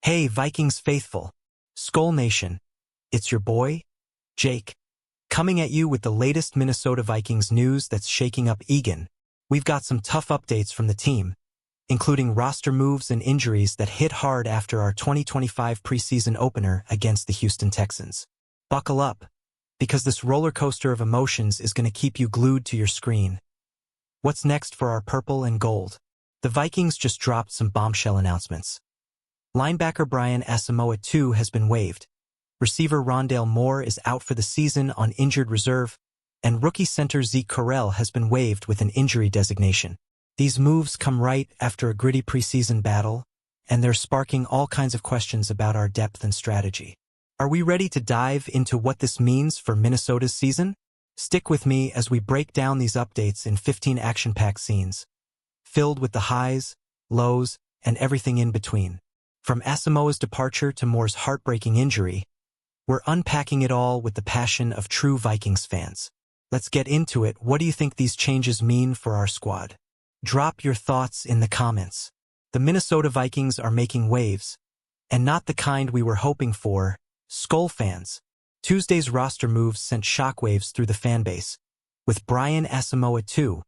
Hey Vikings faithful, Skol Nation, it's your boy, Jake, coming at you with the latest Minnesota Vikings news that's shaking up Egan. We've got some tough updates from the team, including roster moves and injuries that hit hard after our 2025 preseason opener against the Houston Texans. Buckle up, because this roller coaster of emotions is going to keep you glued to your screen. What's next for our purple and gold? The Vikings just dropped some bombshell announcements. Linebacker Brian Asamoah II has been waived. Receiver Rondale Moore is out for the season on injured reserve, and rookie center Zeke Correll has been waived with an injury designation. These moves come right after a gritty preseason battle, and they're sparking all kinds of questions about our depth and strategy. Are we ready to dive into what this means for Minnesota's season? Stick with me as we break down these updates in 15 action-packed scenes, filled with the highs, lows, and everything in between. From Asamoah's departure to Moore's heartbreaking injury, we're unpacking it all with the passion of true Vikings fans. Let's get into it. What do you think these changes mean for our squad? Drop your thoughts in the comments. The Minnesota Vikings are making waves, and not the kind we were hoping for. Skol fans. Tuesday's roster moves sent shockwaves through the fanbase, with Brian Asamoah II,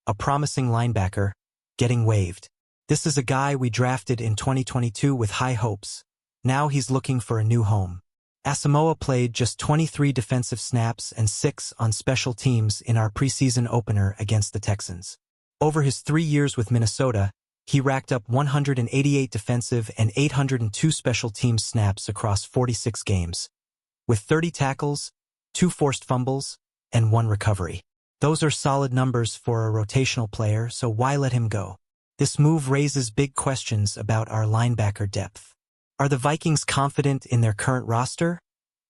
a promising linebacker, getting waived. This is a guy we drafted in 2022 with high hopes. Now he's looking for a new home. Asamoah played just 23 defensive snaps and 6 on special teams in our preseason opener against the Texans. Over his 3 years with Minnesota, he racked up 188 defensive and 802 special teams snaps across 46 games, with 30 tackles, 2 forced fumbles, and 1 recovery. Those are solid numbers for a rotational player, so why let him go? This move raises big questions about our linebacker depth. Are the Vikings confident in their current roster?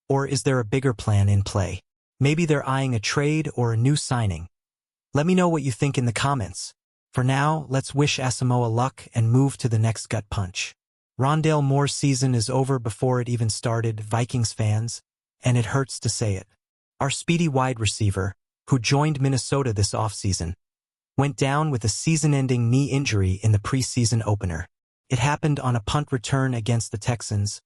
Or is there a bigger plan in play? Maybe they're eyeing a trade or a new signing. Let me know what you think in the comments. For now, let's wish Asamoah luck and move to the next gut punch. Rondale Moore's season is over before it even started, Vikings fans, and it hurts to say it. Our speedy wide receiver, who joined Minnesota this offseason, went down with a season-ending knee injury in the preseason opener. It happened on a punt return against the Texans,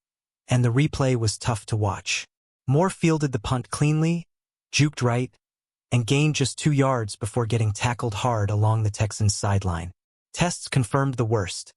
and the replay was tough to watch. Moore fielded the punt cleanly, juked right, and gained just 2 yards before getting tackled hard along the Texans' sideline. Tests confirmed the worst,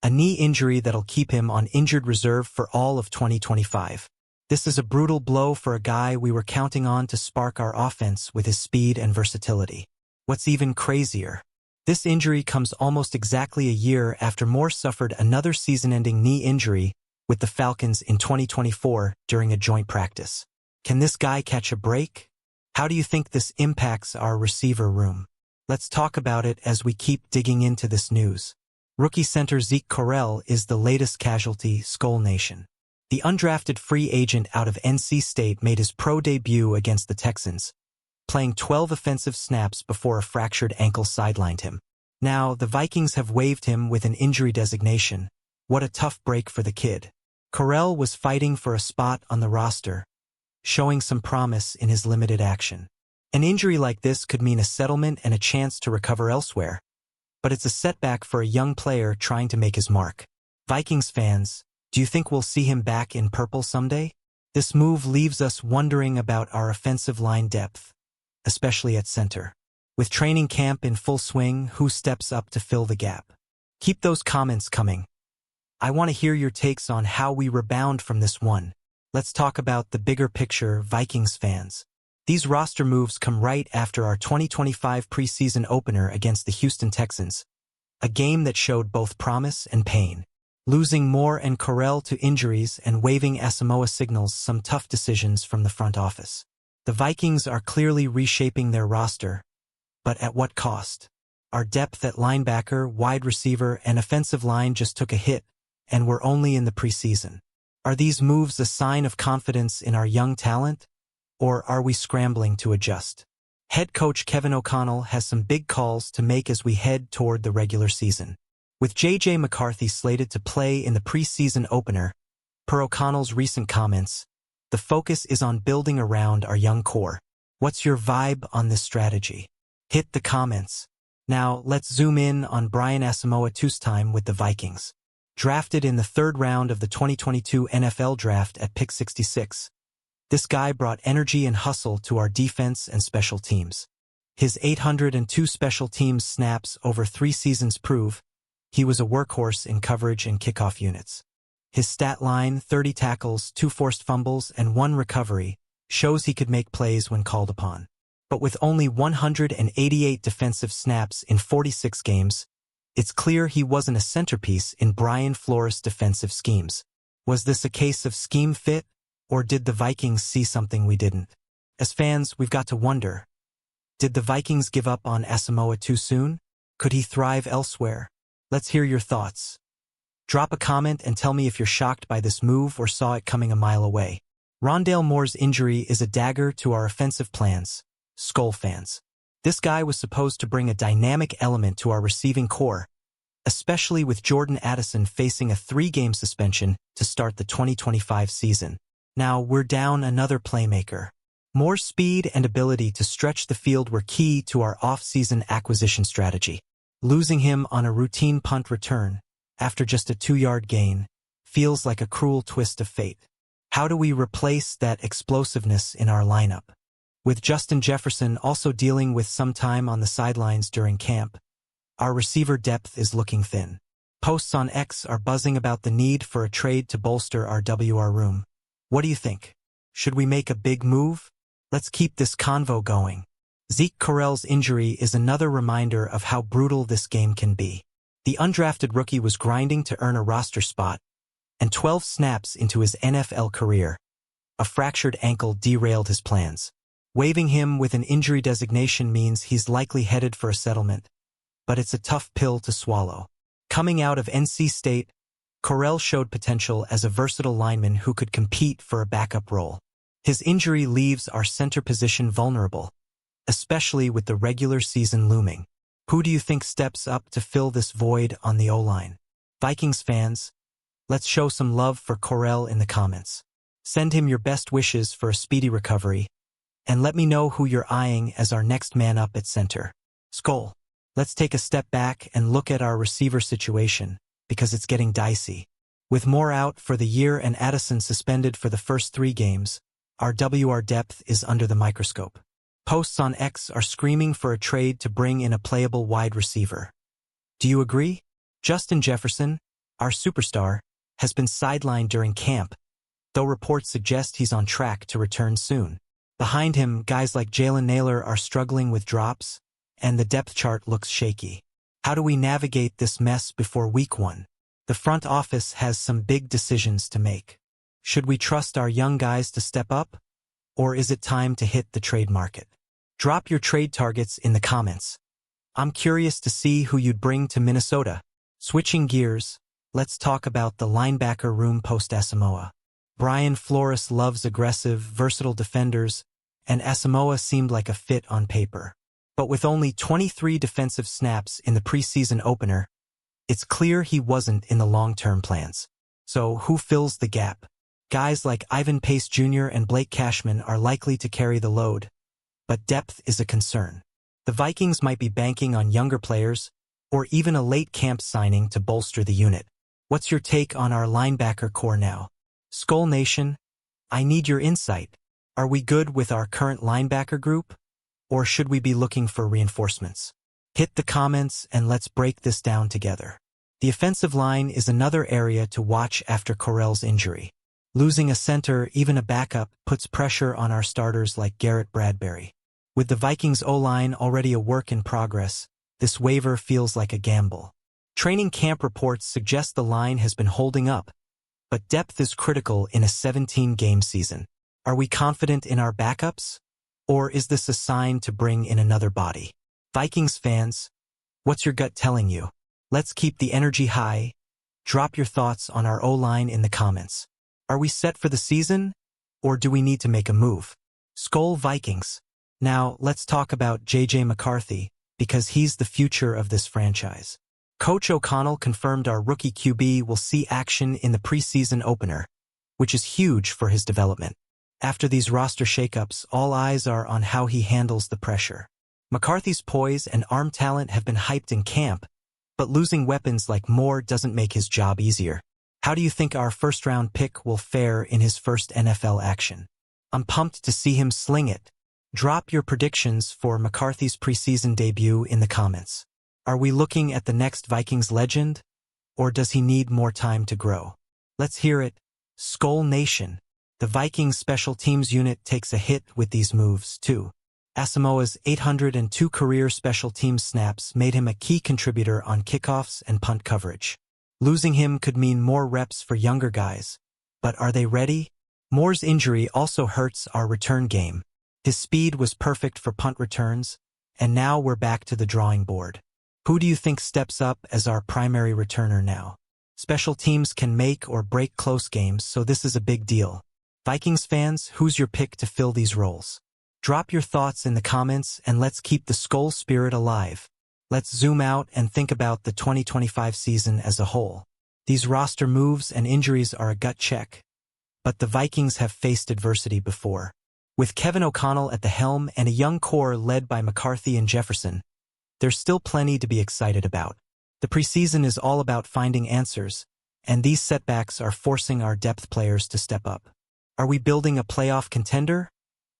a knee injury that'll keep him on injured reserve for all of 2025. This is a brutal blow for a guy we were counting on to spark our offense with his speed and versatility. What's even crazier, this injury comes almost exactly a year after Moore suffered another season-ending knee injury with the Falcons in 2024 during a joint practice. Can this guy catch a break? How do you think this impacts our receiver room? Let's talk about it as we keep digging into this news. Rookie center Zeke Correll is the latest casualty, Skol Nation. The undrafted free agent out of NC State made his pro debut against the Texans, playing 12 offensive snaps before a fractured ankle sidelined him. Now, the Vikings have waived him with an injury designation. What a tough break for the kid. Correll was fighting for a spot on the roster, showing some promise in his limited action. An injury like this could mean a settlement and a chance to recover elsewhere, but it's a setback for a young player trying to make his mark. Vikings fans, do you think we'll see him back in purple someday? This move leaves us wondering about our offensive line depth, especially at center. With training camp in full swing, who steps up to fill the gap? Keep those comments coming. I want to hear your takes on how we rebound from this one. Let's talk about the bigger picture, Vikings fans. These roster moves come right after our 2025 preseason opener against the Houston Texans, a game that showed both promise and pain. Losing Moore and Correll to injuries and waiving Asamoah signals some tough decisions from the front office. The Vikings are clearly reshaping their roster, but at what cost? Our depth at linebacker, wide receiver, and offensive line just took a hit, and we're only in the preseason. Are these moves a sign of confidence in our young talent, or are we scrambling to adjust? Head coach Kevin O'Connell has some big calls to make as we head toward the regular season. With J.J. McCarthy slated to play in the preseason opener, per O'Connell's recent comments, the focus is on building around our young core. What's your vibe on this strategy? Hit the comments. Now, let's zoom in on Brian Asamoah II's time with the Vikings. Drafted in the third round of the 2022 NFL Draft at pick 66. This guy brought energy and hustle to our defense and special teams. His 802 special teams snaps over 3 seasons prove he was a workhorse in coverage and kickoff units. His stat line, 30 tackles, 2 forced fumbles, and 1 recovery, shows he could make plays when called upon. But with only 188 defensive snaps in 46 games, it's clear he wasn't a centerpiece in Brian Flores' defensive schemes. Was this a case of scheme fit, or did the Vikings see something we didn't? As fans, we've got to wonder, did the Vikings give up on Asamoah too soon? Could he thrive elsewhere? Let's hear your thoughts. Drop a comment and tell me if you're shocked by this move or saw it coming a mile away. Rondale Moore's injury is a dagger to our offensive plans, Skol fans. This guy was supposed to bring a dynamic element to our receiving core, especially with Jordan Addison facing a 3-game suspension to start the 2025 season. Now we're down another playmaker. Moore's speed and ability to stretch the field were key to our off-season acquisition strategy. Losing him on a routine punt return, after just a 2-yard gain, feels like a cruel twist of fate. How do we replace that explosiveness in our lineup? With Justin Jefferson also dealing with some time on the sidelines during camp, our receiver depth is looking thin. Posts on X are buzzing about the need for a trade to bolster our WR room. What do you think? Should we make a big move? Let's keep this convo going. Zeke Correll's injury is another reminder of how brutal this game can be. The undrafted rookie was grinding to earn a roster spot, and 12 snaps into his NFL career, a fractured ankle derailed his plans. Waiving him with an injury designation means he's likely headed for a settlement, but it's a tough pill to swallow. Coming out of NC State, Correll showed potential as a versatile lineman who could compete for a backup role. His injury leaves our center position vulnerable, especially with the regular season looming. Who do you think steps up to fill this void on the O-line? Vikings fans, let's show some love for Correll in the comments. Send him your best wishes for a speedy recovery, and let me know who you're eyeing as our next man up at center. Skol. Let's take a step back and look at our receiver situation, because it's getting dicey. With Moore out for the year and Addison suspended for the first 3 games, our WR depth is under the microscope. Posts on X are screaming for a trade to bring in a playable wide receiver. Do you agree? Justin Jefferson, our superstar, has been sidelined during camp, though reports suggest he's on track to return soon. Behind him, guys like Jalen Nailor are struggling with drops, and the depth chart looks shaky. How do we navigate this mess before week 1? The front office has some big decisions to make. Should we trust our young guys to step up? Or is it time to hit the trade market? Drop your trade targets in the comments. I'm curious to see who you'd bring to Minnesota. Switching gears, let's talk about the linebacker room post-Asamoah. Brian Flores loves aggressive, versatile defenders, and Asamoah seemed like a fit on paper. But with only 23 defensive snaps in the preseason opener, it's clear he wasn't in the long-term plans. So who fills the gap? Guys like Ivan Pace Jr. and Blake Cashman are likely to carry the load, but depth is a concern. The Vikings might be banking on younger players, or even a late camp signing to bolster the unit. What's your take on our linebacker core now? Skol Nation, I need your insight. Are we good with our current linebacker group? Or should we be looking for reinforcements? Hit the comments and let's break this down together. The offensive line is another area to watch after Correll's injury. Losing a center, even a backup, puts pressure on our starters like Garrett Bradbury. With the Vikings O-line already a work in progress, this waiver feels like a gamble. Training camp reports suggest the line has been holding up, but depth is critical in a 17-game season. Are we confident in our backups? Or is this a sign to bring in another body? Vikings fans, what's your gut telling you? Let's keep the energy high. Drop your thoughts on our O-line in the comments. Are we set for the season, or do we need to make a move? Skol Vikings. Now, let's talk about J.J. McCarthy, because he's the future of this franchise. Coach O'Connell confirmed our rookie QB will see action in the preseason opener, which is huge for his development. After these roster shakeups, all eyes are on how he handles the pressure. McCarthy's poise and arm talent have been hyped in camp, But losing weapons like Moore doesn't make his job easier. How do you think our first-round pick will fare in his first NFL action? I'm pumped to see him sling it. Drop your predictions for McCarthy's preseason debut in the comments. Are we looking at the next Vikings legend? Or does he need more time to grow? Let's hear it. Skol Nation. The Vikings special teams unit takes a hit with these moves, too. Asamoah's 802 career special teams snaps made him a key contributor on kickoffs and punt coverage. Losing him could mean more reps for younger guys. But are they ready? Moore's injury also hurts our return game. His speed was perfect for punt returns, and now we're back to the drawing board. Who do you think steps up as our primary returner now? Special teams can make or break close games, so this is a big deal. Vikings fans, who's your pick to fill these roles? Drop your thoughts in the comments and let's keep the Skol spirit alive. Let's zoom out and think about the 2025 season as a whole. These roster moves and injuries are a gut check. But the Vikings have faced adversity before. With Kevin O'Connell at the helm and a young core led by McCarthy and Jefferson, there's still plenty to be excited about. The preseason is all about finding answers, and these setbacks are forcing our depth players to step up. Are we building a playoff contender?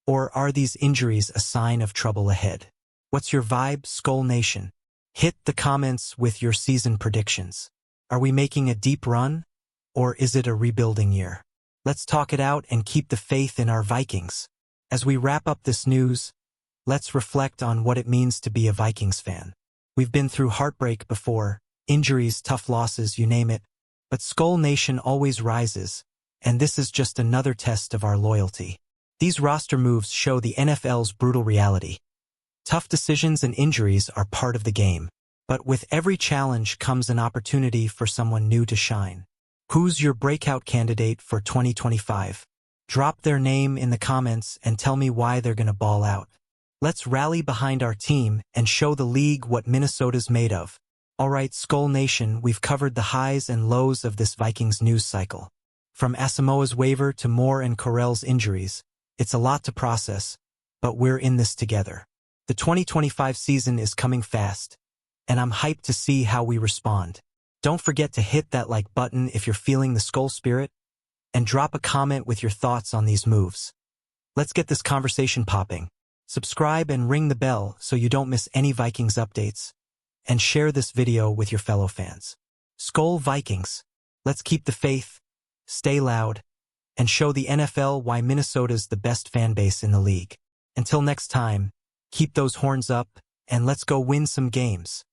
Or are these injuries a sign of trouble ahead? What's your vibe, Skol Nation? Hit the comments with your season predictions. Are we making a deep run? Or is it a rebuilding year? Let's talk it out and keep the faith in our Vikings. As we wrap up this news, let's reflect on what it means to be a Vikings fan. We've been through heartbreak before, injuries, tough losses, you name it. But Skol Nation always rises, and this is just another test of our loyalty. These roster moves show the NFL's brutal reality. Tough decisions and injuries are part of the game, but with every challenge comes an opportunity for someone new to shine. Who's your breakout candidate for 2025? Drop their name in the comments and tell me why they're gonna ball out. Let's rally behind our team and show the league what Minnesota's made of. Alright, Skol Nation, we've covered the highs and lows of this Vikings news cycle. From Asamoah's waiver to Moore and Correll's injuries, it's a lot to process, but we're in this together. The 2025 season is coming fast, and I'm hyped to see how we respond. Don't forget to hit that like button if you're feeling the Skol spirit, and drop a comment with your thoughts on these moves. Let's get this conversation popping. Subscribe and ring the bell so you don't miss any Vikings updates, and share this video with your fellow fans. Skol Vikings! Let's keep the faith, stay loud, and show the NFL why Minnesota's the best fan base in the league. Until next time, keep those horns up, and let's go win some games.